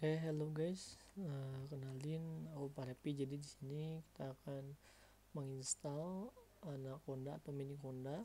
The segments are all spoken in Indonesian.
Oke, hello guys. Kenalin aku Parepi. Jadi di sini kita akan menginstal Anaconda atau Miniconda.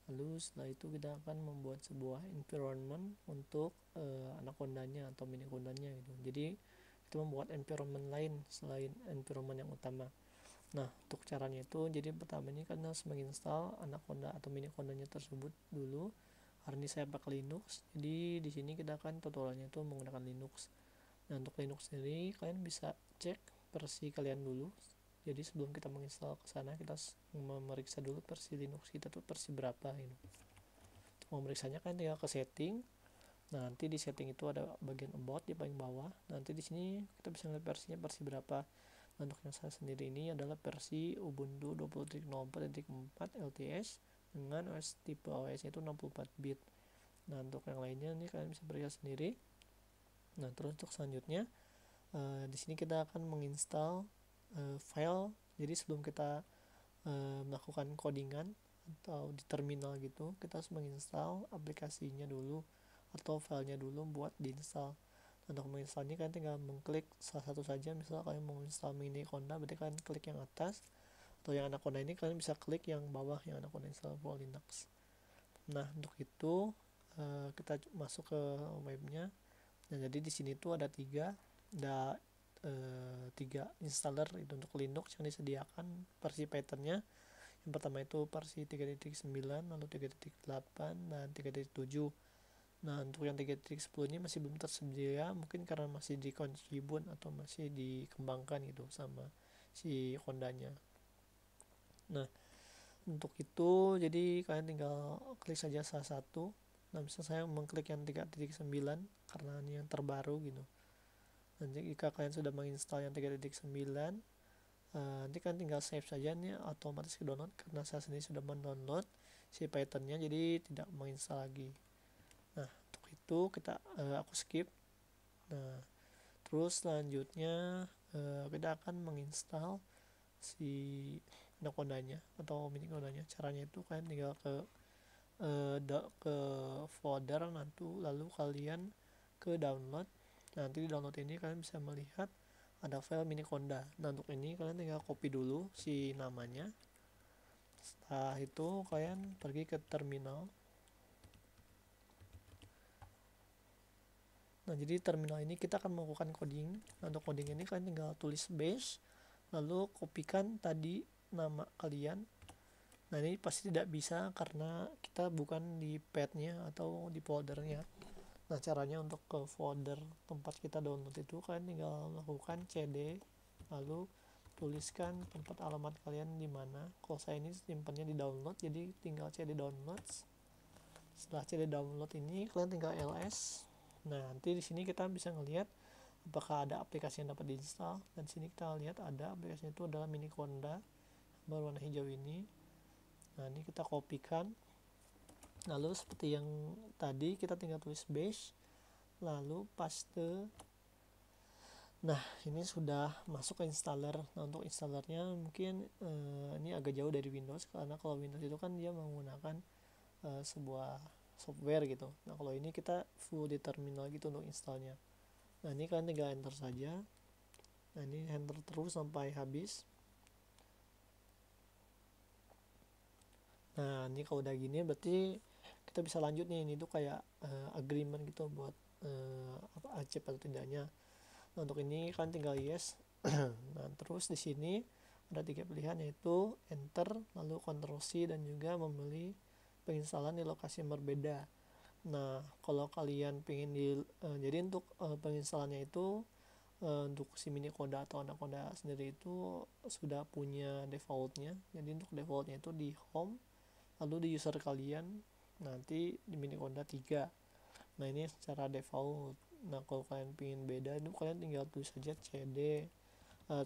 Lalu setelah itu kita akan membuat sebuah environment untuk Anacondanya atau Minicondanya gitu. Jadi kita membuat environment lain selain environment yang utama. Nah, untuk caranya itu, jadi pertama ini kan harus menginstal Anaconda atau Minicondanya tersebut dulu. Hari ini saya pakai Linux. Jadi di sini kita akan tutorialnya itu menggunakan Linux. Nah, untuk Linux sendiri kalian bisa cek versi kalian dulu. Jadi sebelum kita menginstal ke sana, kita memeriksa dulu versi Linux kita tuh versi berapa gitu. Untuk memeriksanya kalian tinggal ke setting. Nah, nanti di setting itu ada bagian about di paling bawah. Nanti di sini kita bisa ngeliat versinya versi berapa. Nah, untuk yang saya sendiri ini adalah versi Ubuntu 20.04.4 LTS dengan OS tipe OS itu 64 bit. Nah, untuk yang lainnya ini kalian bisa periksa sendiri. Nah, terus untuk selanjutnya di sini kita akan menginstal file. Jadi sebelum kita melakukan codingan atau di terminal gitu, kita harus menginstal aplikasinya dulu atau filenya dulu buat diinstal. Untuk menginstalnya kalian tinggal mengklik salah satu saja. Misal kalian mau install Miniconda, berarti kalian klik yang atas, atau yang Anaconda ini kalian bisa klik yang bawah yang Anaconda install for Linux. Nah, untuk itu kita masuk ke webnya. Nah, jadi di sini tuh ada tiga installer itu untuk Linux yang disediakan versi patternnya. Yang pertama itu versi 3.9, lalu 3.8 dan 3.7. Nah, untuk yang 3.10 ini masih belum tersedia, mungkin karena masih dikontribut atau masih dikembangkan gitu sama si Hondanya. Nah, untuk itu jadi kalian tinggal klik saja salah satu. Nah, misalnya saya mengklik yang 3.9 karena ini yang terbaru gitu. Nanti jika kalian sudah menginstal yang 3.9, nanti kalian tinggal save saja, nih otomatis ke download karena saya sendiri sudah mendownload si Pythonnya, jadi tidak menginstal lagi. Nah, untuk itu aku skip. Nah, terus selanjutnya kita akan menginstal si Anacondanya atau Minicondanya. Caranya itu kalian tinggal ke folder nanti, lalu kalian ke download. Nanti di download ini kalian bisa melihat ada file Miniconda. Nah, untuk ini kalian tinggal copy dulu si namanya. Setelah itu kalian pergi ke terminal. Nah, jadi terminal ini kita akan melakukan coding. Nah, untuk coding ini kalian tinggal tulis bash, lalu kopikan tadi nama kalian. Nah, ini pasti tidak bisa karena kita bukan di padnya atau di foldernya. Nah, caranya untuk ke folder tempat kita download itu kalian tinggal melakukan cd, lalu tuliskan tempat alamat kalian di mana. Kalau saya ini simpannya di download, jadi tinggal cd downloads. Setelah cd download ini kalian tinggal ls. Nah, nanti di sini kita bisa ngelihat apakah ada aplikasi yang dapat diinstal. Dan di sini kita lihat ada aplikasinya itu adalah Miniconda berwarna hijau ini. Nah, ini kita kopikan. Lalu seperti yang tadi kita tinggal tulis bash, lalu paste. Nah, ini sudah masuk ke installer. Nah, untuk installernya mungkin ini agak jauh dari Windows, karena kalau Windows itu kan dia menggunakan sebuah software gitu. Nah, kalau ini kita full di terminal gitu untuk installnya. Nah, ini kalian tinggal enter saja. Nah, ini enter terus sampai habis. Nah, ini kalau udah gini berarti kita bisa lanjut nih. Ini tuh kayak agreement gitu buat accept atau tidaknya. Nah, untuk ini kalian tinggal yes. Nah, terus di sini ada 3 pilihan, yaitu enter, lalu Ctrl C, dan juga memilih penginstalan di lokasi yang berbeda. Nah, kalau kalian pengen jadi untuk penginstalannya itu untuk si Miniconda atau Anaconda sendiri itu sudah punya defaultnya. Jadi untuk defaultnya itu di home, lalu di user kalian nanti di Miniconda 3. Nah, ini secara default. Nah, kalau kalian pengen beda itu kalian tinggal tulis saja cd,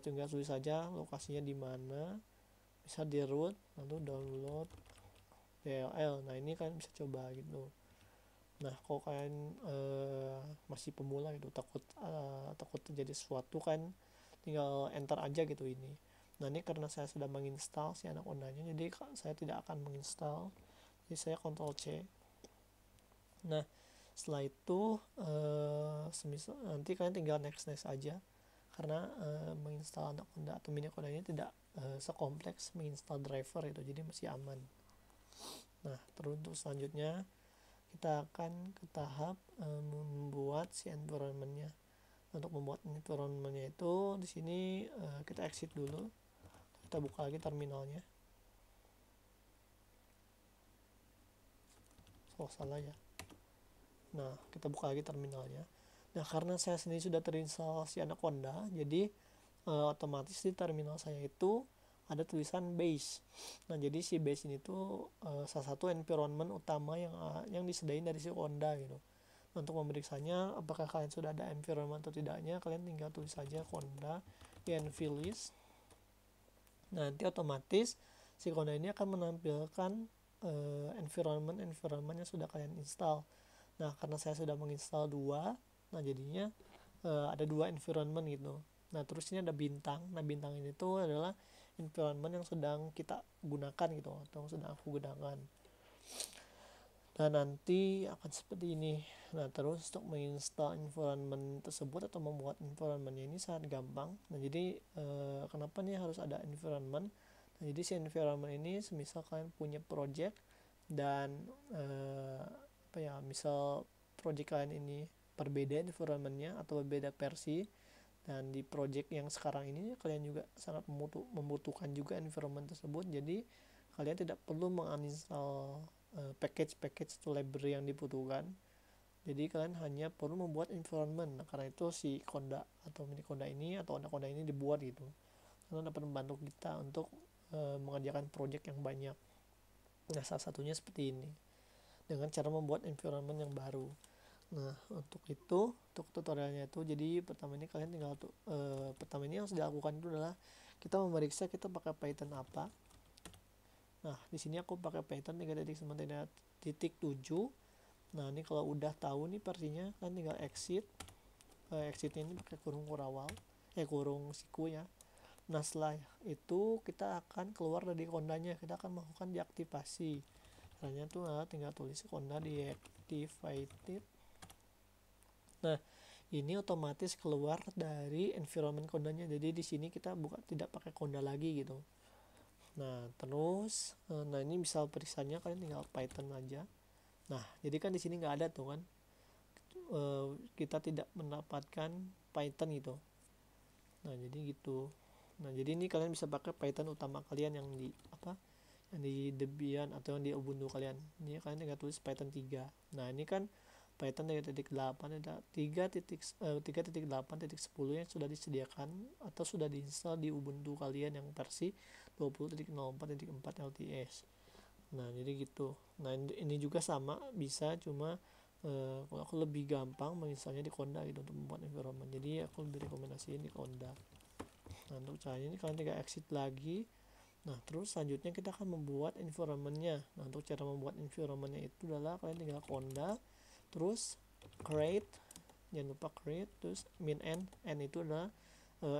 tinggal tulis saja lokasinya di mana, bisa di root, lalu download DLL. Nah, ini kalian bisa coba gitu. Nah, kalau kalian masih pemula gitu, takut terjadi sesuatu, kan tinggal enter aja gitu ini. Nah, ini karena saya sudah menginstal si Anacondanya, jadi saya tidak akan menginstal, jadi saya Ctrl C. Nah, Setelah itu semisal nanti kalian tinggal next aja, karena menginstal Anaconda atau Miniconda ini tidak sekompleks menginstal driver itu, jadi masih aman. Nah, terus untuk selanjutnya kita akan ke tahap membuat si environment-nya. Untuk membuat environment-nya itu di sini kita exit dulu, kita buka lagi terminalnya. Salah ya. Nah, kita buka lagi terminalnya. Nah, karena saya sendiri sudah terinstall si Anaconda, jadi otomatis di terminal saya itu ada tulisan base. Nah, jadi si base ini tuh salah satu environment utama yang disediain dari si Conda gitu. Untuk memeriksanya apakah kalian sudah ada environment atau tidaknya, kalian tinggal tulis saja Conda env list. Nanti otomatis si Conda ini akan menampilkan environment yang sudah kalian install. Nah, karena saya sudah menginstal 2, nah jadinya ada 2 environment gitu. Nah, terus ini ada bintang. Nah, bintang ini tuh adalah environment yang sedang kita gunakan gitu, atau sedang aku gunakan. Nah, nanti akan seperti ini. Nah, terus untuk menginstal environment tersebut atau membuat environmentnya ini sangat gampang. Nah, jadi kenapa nih harus ada environment? Nah, jadi si environment ini semisal kalian punya project dan misal project kalian ini berbeda environmentnya atau berbeda versi, dan di project yang sekarang ini kalian juga sangat membutuhkan juga environment tersebut, jadi kalian tidak perlu menguninstall package atau library yang dibutuhkan. Jadi kalian hanya perlu membuat environment. Nah, karena itu si Conda atau Miniconda ini atau Anaconda ini dibuat gitu, karena dapat membantu kita untuk mengerjakan project yang banyak. Nah, salah satunya seperti ini dengan cara membuat environment yang baru. Nah, untuk tutorialnya itu, jadi pertama ini kalian tinggal pertama ini yang harus dilakukan itu adalah kita memeriksa kita pakai Python apa. Nah, di sini aku pakai Python 3.9.7. Nah, ini kalau udah tahu nih versinya, kalian tinggal exit. Exitnya ini pakai kurung siku ya. Nah, setelah itu kita akan keluar dari kondanya, kita akan melakukan deaktivasi. Caranya tuh tinggal tulis konda deactivated. Nah, ini otomatis keluar dari environment kondanya. Jadi di sini kita tidak pakai konda lagi gitu. Nah, terus ini misal periksanya kalian tinggal Python aja. Nah, jadi kan di sini nggak ada tuh kan. Kita tidak mendapatkan Python gitu. Nah, jadi gitu. Nah, jadi ini kalian bisa pakai Python utama kalian yang di Debian atau yang di Ubuntu kalian. Ini kalian tinggal tulis Python 3. Nah, ini kan Python 3.8 ada 3.8.10 yang sudah disediakan atau sudah diinstal di Ubuntu kalian yang versi 20.04.4 LTS. Nah, jadi gitu. Nah, ini juga sama bisa, cuma kalau aku lebih gampang menginstalnya di Conda gitu untuk membuat environment. Jadi aku lebih rekomendasiin di Conda. Nah, untuk caranya ini kalian tinggal exit lagi. Nah, terus selanjutnya kita akan membuat environment-nya. Nah, untuk cara membuat environment-nya itu adalah kalian tinggal Conda, terus create, jangan lupa create, terus min n itu adalah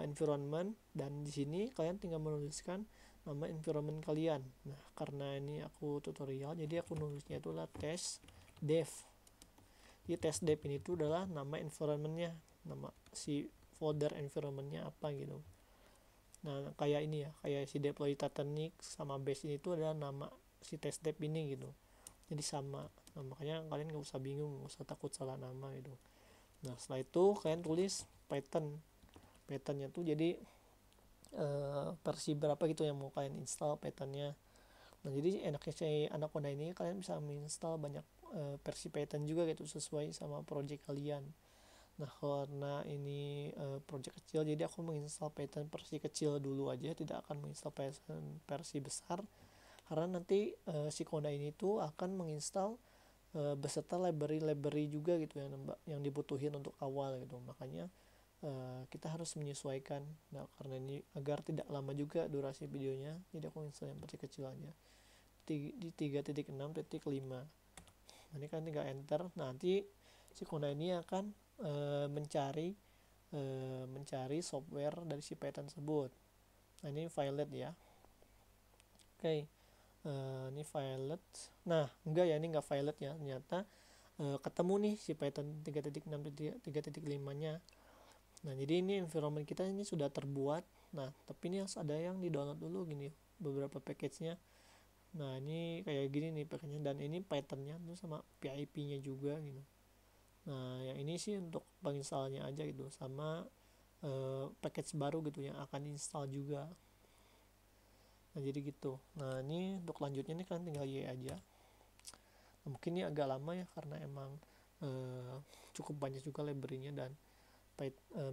environment, dan di sini kalian tinggal menuliskan nama environment kalian. Nah, karena ini aku tutorial, jadi aku nulisnya itu adalah test dev. Jadi test dev ini itu adalah nama environment-nya, nama si folder environment-nya apa gitu. Nah, kayak ini ya, kayak si deploy Titanic sama base ini itu adalah nama si test dev ini gitu. Jadi sama. Nah, makanya kalian nggak usah bingung, nggak usah takut salah nama gitu. Nah, setelah itu kalian tulis Pythonnya tuh jadi versi berapa gitu yang mau kalian install Pythonnya. Nah, jadi enaknya si Anaconda ini kalian bisa menginstal banyak versi Python juga gitu sesuai sama project kalian. Nah, karena ini project kecil, jadi aku menginstal Python versi kecil dulu aja, tidak akan menginstal Python versi besar, karena nanti si Conda ini tuh akan menginstal beserta library juga gitu yang dibutuhin untuk awal gitu. Makanya kita harus menyesuaikan. Nah, karena ini agar tidak lama juga durasi videonya, jadi aku install yang versi kecil aja di 3.6.5. Nah, ini kan tinggal enter. Nanti si Conda ini akan mencari software dari si Python tersebut. Nah, ini filelet ya. Oke. Ini filelet. Nah, enggak ya, ini enggak filelet ya. Ternyata ketemu nih si Python 3.6.3.5-nya. Nah, jadi ini environment kita ini sudah terbuat. Nah, tapi ini harus ada yang di-download dulu gini, beberapa package-nya. Nah, ini kayak gini nih package-nya, dan ini Python-nya tuh sama PIP-nya juga gitu. Nah, yang ini sih untuk penginstalnya aja gitu, sama package baru gitu yang akan install juga. Nah, jadi gitu. Nah, ini untuk lanjutnya nih kalian tinggal Y aja. Nah, mungkin ini agak lama ya karena emang cukup banyak juga library-nya, dan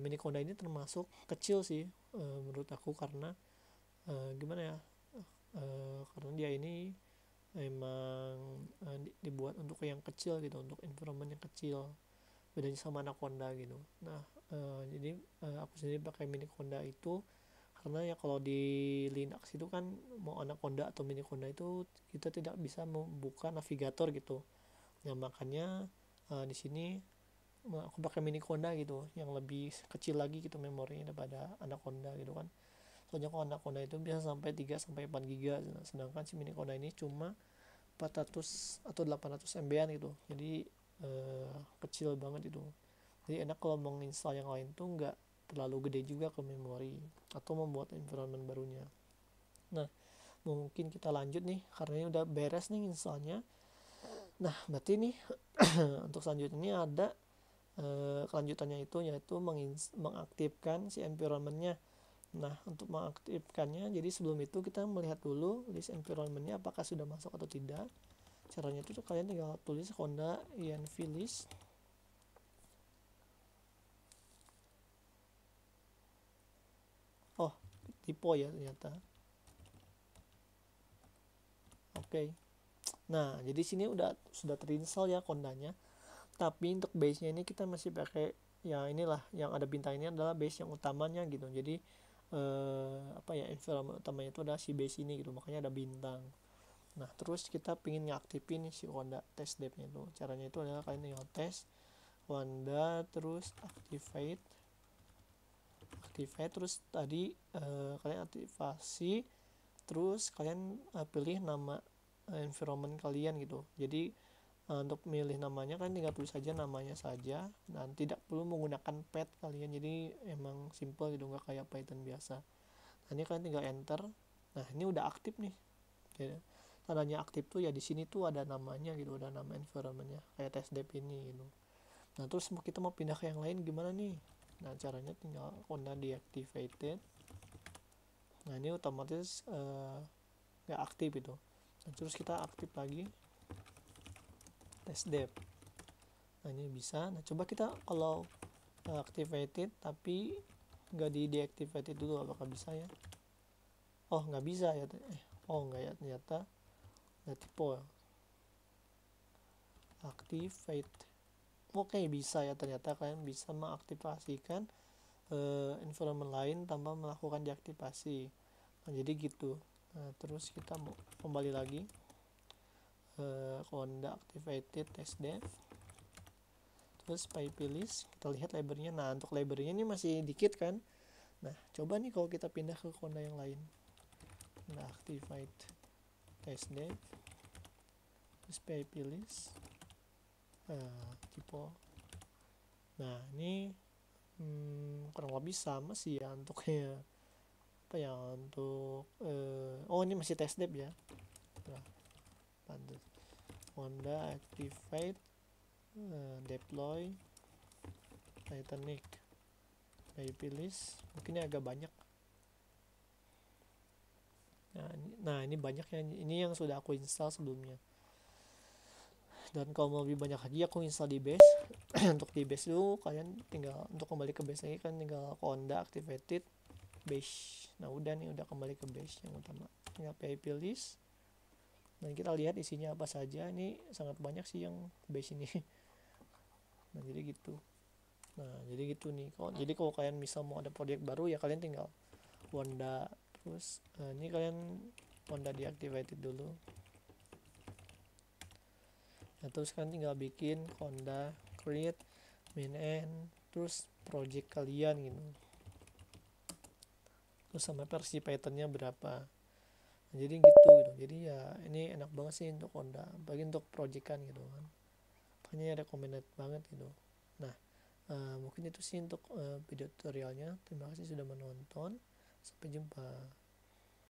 Miniconda ini termasuk kecil sih menurut aku, karena gimana ya, karena dia ini emang dibuat untuk yang kecil gitu, untuk environment yang kecil, bedanya sama Anaconda gitu. Nah, jadi aku sendiri pakai Miniconda itu karena ya kalau di Linux itu kan mau Anaconda atau Miniconda itu kita tidak bisa membuka navigator gitu. Nah, makanya di sini aku pakai Miniconda gitu, yang lebih kecil lagi gitu memorinya daripada Anaconda gitu kan. Soalnya kalau Anaconda itu bisa sampai 3 sampai 4 GB, sedangkan si Miniconda ini cuma 400 atau 800 MB-an gitu. Jadi kecil banget itu. Jadi enak kalau mau install yang lain tuh nggak terlalu gede juga ke memori atau membuat environment barunya. Nah, mungkin kita lanjut nih karena ini udah beres nih installnya. Nah, berarti nih untuk selanjutnya ini ada kelanjutannya itu, yaitu mengaktifkan si environment-nya. Nah, untuk mengaktifkannya, jadi sebelum itu kita melihat dulu list environment-nya apakah sudah masuk atau tidak. Caranya itu kalian tinggal tulis conda env list. Oh, typo ya ternyata. Oke. Nah, jadi sini sudah terinstall ya kondanya. Tapi untuk base-nya ini kita masih pakai ya inilah yang ada bintang ini adalah base yang utamanya gitu. Jadi apa ya, environment utamanya itu adalah si base ini gitu, makanya ada bintang. Nah, terus kita pingin ngaktifin si Conda test dev-nya itu. Caranya itu adalah kalian tinggal tes Conda terus activate terus tadi kalian aktivasi, terus kalian pilih nama environment kalian gitu. Jadi untuk milih namanya kalian tinggal tulis saja namanya saja, dan tidak perlu menggunakan pet kalian, jadi emang simple gitu, nggak kayak Python biasa. Nah, ini kalian tinggal enter. Nah, ini udah aktif nih ya. Tandanya aktif tuh ya di sini tuh ada namanya gitu, ada nama environmentnya kayak test dev ini gitu. Nah, terus kita mau pindah ke yang lain gimana nih? Nah, caranya tinggal conda deactivated. Nah, ini otomatis nggak aktif gitu. Nah, terus kita aktif lagi test dev. Nah, ini bisa. Nah, coba kita kalau activated tapi nggak di deactivated dulu, apakah bisa ya? Oh, nggak bisa ya. Nggak ya, ternyata nggak tipe activate. Oke, bisa ya, ternyata kalian bisa mengaktifasikan environment lain tanpa melakukan deaktivasi. Nah, jadi gitu. Nah, terus kita mau kembali lagi conda activated test dev, terus pipe list, kita lihat library-nya. Nah, untuk library-nya ini masih dikit kan. Nah, coba nih kalau kita pindah ke conda yang lain. Nah, activate test dev, terus pipe list, tipe. Nah, ini kurang lebih sama sih ya untuk apa ya, untuk ini masih test dev ya. Nah, lanjut conda activate deploy Titanic pipe list. Mungkin ini agak banyak. Nah, ini banyak ya, ini yang sudah aku install sebelumnya. Dan kalau mau lebih banyak lagi aku install di base. Untuk di base itu kalian tinggal, untuk kembali ke base lagi kan tinggal conda activated base. Nah, udah nih, udah kembali ke base yang utama. Tinggal pipe list. Dan kita lihat isinya apa saja. Ini sangat banyak sih yang base ini. Nah, jadi gitu. Nih. Jadi kalau kalian misal mau ada project baru ya kalian tinggal conda terus ini kalian conda deactivated dulu. Nah, terus kalian tinggal bikin conda create main end terus project kalian gitu. Terus sama versi Pythonnya berapa. Nah, jadi gitu. Jadi ya ini enak banget sih untuk conda, bagi untuk project kan gitu kan. makanya recommended banget gitu. Nah, mungkin itu sih untuk video tutorialnya. Terima kasih sudah menonton, sampai jumpa.